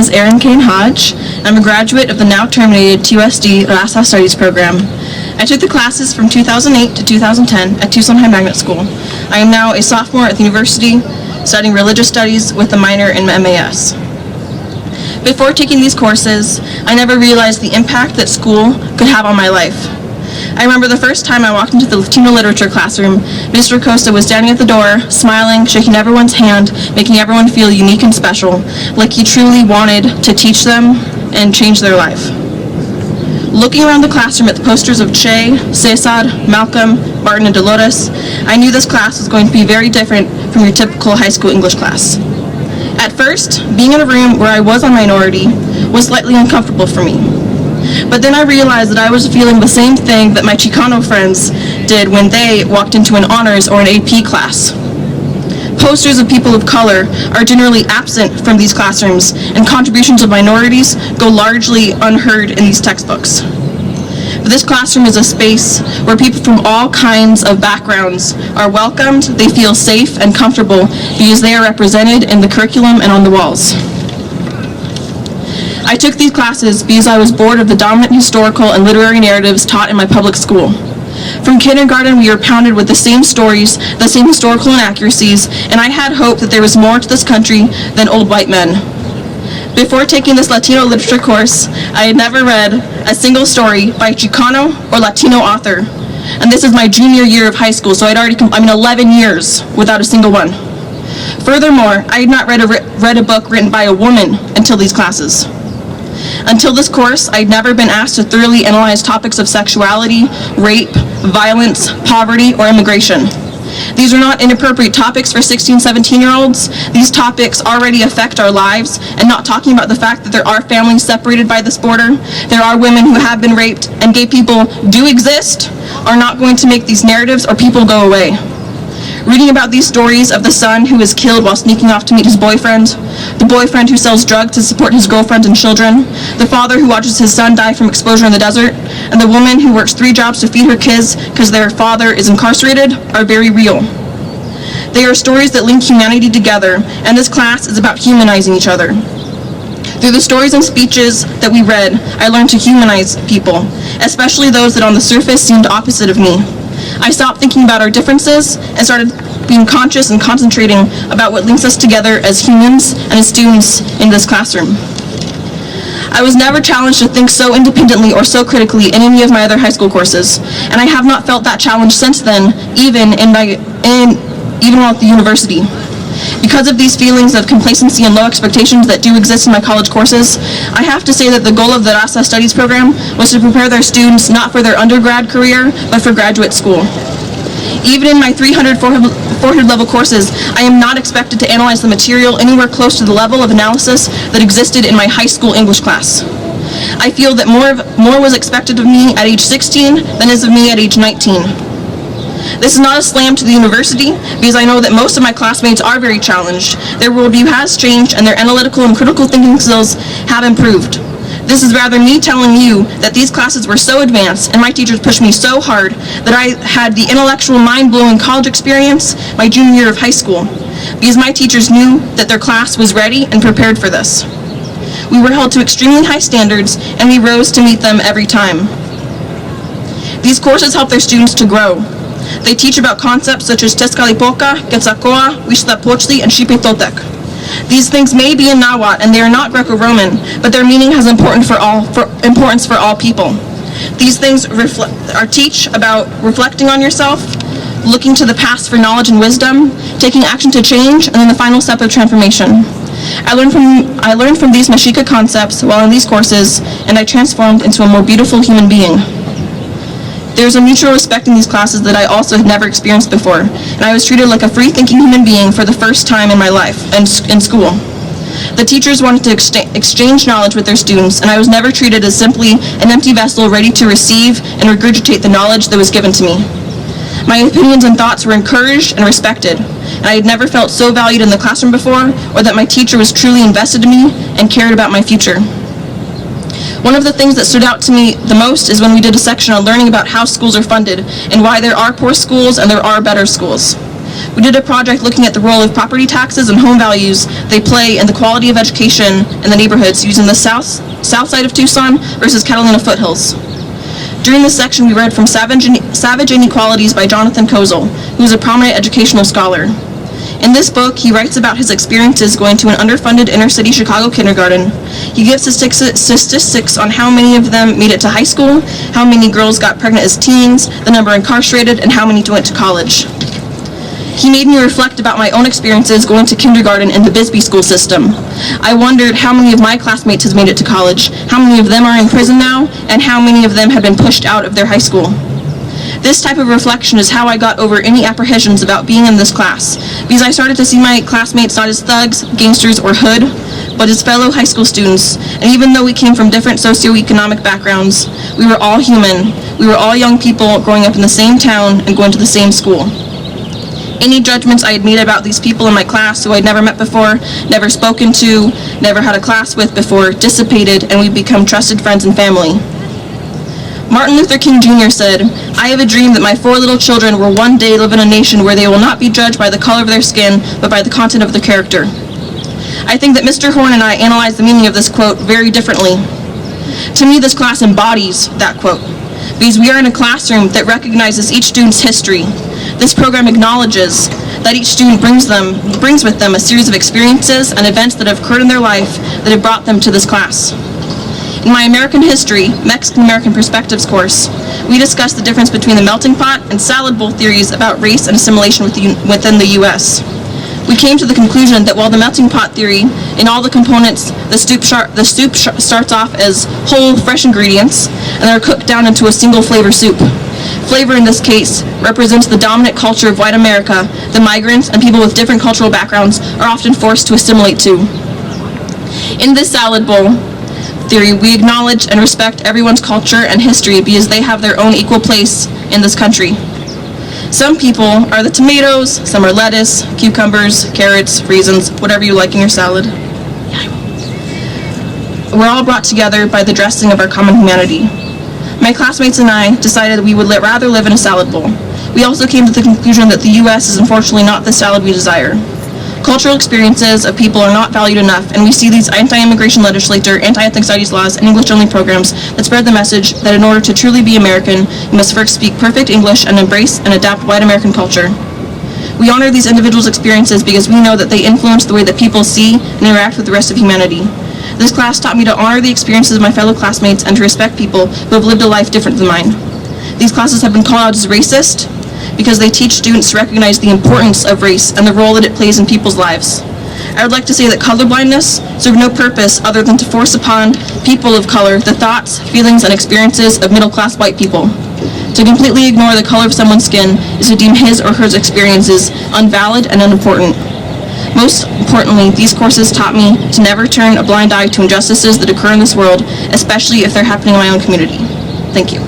is Erin Cain-Hodge. I'm a graduate of the now terminated TUSD Raza Studies program. I took the classes from 2008 to 2010 at Tucson Magnet School. I am now a sophomore at the university studying religious studies with a minor in MAS. Before taking these courses, I never realized the impact that school could have on my life. I remember the first time I walked into the Latino literature classroom, Mr. Acosta was standing at the door, smiling, shaking everyone's hand, making everyone feel unique and special, like he truly wanted to teach them and change their life. Looking around the classroom at the posters of Che, Cesar, Malcolm, Martin, and Dolores, I knew this class was going to be very different from your typical high school English class. At first, being in a room where I was a minority was slightly uncomfortable for me. But then I realized that I was feeling the same thing that my Chicano friends did when they walked into an honors or an AP class. Posters of people of color are generally absent from these classrooms, and contributions of minorities go largely unheard in these textbooks. But this classroom is a space where people from all kinds of backgrounds are welcomed, they feel safe and comfortable because they are represented in the curriculum and on the walls. I took these classes because I was bored of the dominant historical and literary narratives taught in my public school. From kindergarten, we were pounded with the same stories, the same historical inaccuracies, and I had hope that there was more to this country than old white men. Before taking this Latino literature course, I had never read a single story by a Chicano or Latino author, and this is my junior year of high school, so I'd already 11 years without a single one. Furthermore, I had not read a book written by a woman until these classes. Until this course, I'd never been asked to thoroughly analyze topics of sexuality, rape, violence, poverty, or immigration. These are not inappropriate topics for 16, 17-year-olds. These topics already affect our lives, and not talking about the fact that there are families separated by this border, there are women who have been raped, and gay people do exist, are not going to make these narratives or people go away. Reading about these stories of the son who is killed while sneaking off to meet his boyfriend, the boyfriend who sells drugs to support his girlfriend and children, the father who watches his son die from exposure in the desert, and the woman who works 3 jobs to feed her kids because their father is incarcerated are very real. They are stories that link humanity together, and this class is about humanizing each other. Through the stories and speeches that we read, I learned to humanize people, especially those that on the surface seemed opposite of me. I stopped thinking about our differences and started being conscious and concentrating about what links us together as humans and as students in this classroom. I was never challenged to think so independently or so critically in any of my other high school courses, and I have not felt that challenge since then, even while at the university. Because of these feelings of complacency and low expectations that do exist in my college courses, I have to say that the goal of the Raza Studies program was to prepare their students not for their undergrad career, but for graduate school. Even in my 300, 400 level courses, I am not expected to analyze the material anywhere close to the level of analysis that existed in my high school English class. I feel that more was expected of me at age 16 than is of me at age 19. This is not a slam to the university, because I know that most of my classmates are very challenged. Their worldview has changed, and their analytical and critical thinking skills have improved. This is rather me telling you that these classes were so advanced, and my teachers pushed me so hard, that I had the intellectual mind-blowing college experience my junior year of high school, because my teachers knew that their class was ready and prepared for this. We were held to extremely high standards, and we rose to meet them every time. These courses help their students to grow. They teach about concepts such as Tezcatlipoca, Quetzalcoatl, Huitzilopochtli, and Xipe-Totec. These things may be in Nahuatl, and they are not Greco-Roman, but their meaning has importance for all people. These things teach about reflecting on yourself, looking to the past for knowledge and wisdom, taking action to change, and then the final step of transformation. I learned from these Mexica concepts while in these courses, and I transformed into a more beautiful human being. There's a mutual respect in these classes that I also had never experienced before, and I was treated like a free-thinking human being for the first time in my life and in school. The teachers wanted to exchange knowledge with their students, and I was never treated as simply an empty vessel ready to receive and regurgitate the knowledge that was given to me. My opinions and thoughts were encouraged and respected, and I had never felt so valued in the classroom before, or that my teacher was truly invested in me and cared about my future. One of the things that stood out to me the most is when we did a section on learning about how schools are funded and why there are poor schools and there are better schools. We did a project looking at the role of property taxes and home values they play in the quality of education in the neighborhoods using the south side of Tucson versus Catalina foothills. During this section, we read from Savage Inequalities by Jonathan Kozol, who is a prominent educational scholar. In this book, he writes about his experiences going to an underfunded inner-city Chicago kindergarten. He gives statistics on how many of them made it to high school, how many girls got pregnant as teens, the number incarcerated, and how many went to college. He made me reflect about my own experiences going to kindergarten in the Bisbee school system. I wondered how many of my classmates has made it to college, how many of them are in prison now, and how many of them had been pushed out of their high school. This type of reflection is how I got over any apprehensions about being in this class, because I started to see my classmates not as thugs, gangsters, or hood, but as fellow high school students, and even though we came from different socioeconomic backgrounds, we were all human. We were all young people growing up in the same town and going to the same school. Any judgments I had made about these people in my class who I'd never met before, never spoken to, never had a class with before, dissipated, and we become trusted friends and family. Martin Luther King Jr. said, "I have a dream that my 4 little children will one day live in a nation where they will not be judged by the color of their skin, but by the content of their character." I think that Mr. Horn and I analyze the meaning of this quote very differently. To me, this class embodies that quote, because we are in a classroom that recognizes each student's history. This program acknowledges that each student brings with them a series of experiences and events that have occurred in their life that have brought them to this class. In my American History, Mexican American Perspectives course, we discussed the difference between the melting pot and salad bowl theories about race and assimilation within the U.S. We came to the conclusion that while the melting pot theory, in all the components, the soup starts off as whole, fresh ingredients, and they're cooked down into a single flavor soup. Flavor, in this case, represents the dominant culture of white America. The migrants and people with different cultural backgrounds are often forced to assimilate to. In this salad bowl theory, we acknowledge and respect everyone's culture and history because they have their own equal place in this country. Some people are the tomatoes, some are lettuce, cucumbers, carrots, raisins, whatever you like in your salad. We're all brought together by the dressing of our common humanity. My classmates and I decided we would rather live in a salad bowl. We also came to the conclusion that the U.S. is unfortunately not the salad we desire. Cultural experiences of people are not valued enough, and we see these anti-immigration legislature, anti-ethnic studies laws, and English-only programs that spread the message that in order to truly be American, you must first speak perfect English and embrace and adapt white American culture. We honor these individuals' experiences because we know that they influence the way that people see and interact with the rest of humanity. This class taught me to honor the experiences of my fellow classmates and to respect people who have lived a life different than mine. These classes have been called out as racist because they teach students to recognize the importance of race and the role that it plays in people's lives. I would like to say that colorblindness serves no purpose other than to force upon people of color the thoughts, feelings, and experiences of middle-class white people. To completely ignore the color of someone's skin is to deem his or her experiences invalid and unimportant. Most importantly, these courses taught me to never turn a blind eye to injustices that occur in this world, especially if they're happening in my own community. Thank you.